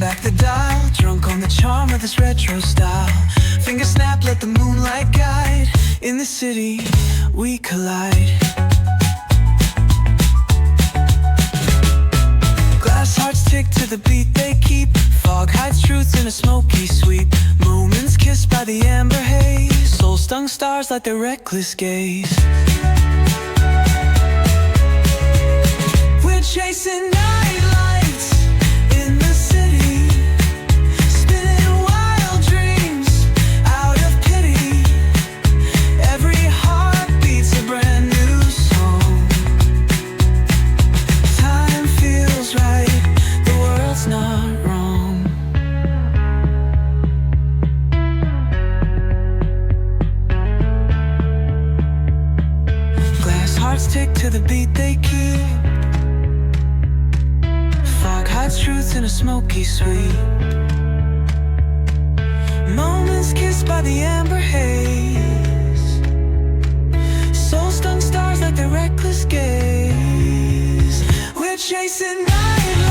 back the dial, drunk on the charm of this retro style. Finger snap, let the moonlight guide. In the city, we collide. Glass hearts tick to the beat they keep. Fog hides truth in a smoky sweep. Moments kissed by the amber haze. Soul-stung stars light their reckless gaze. We're chasing night lights in the city, spinning wild dreams out of pity. Every heart beats a brand new song. Time feels right, the world's not wrong. Glass hearts tick to the beat they keep. Fog hides truth in a smoky sweep. Moments kissed by the amber haze. Soul-stung stars like their reckless gaze. We're chasing night.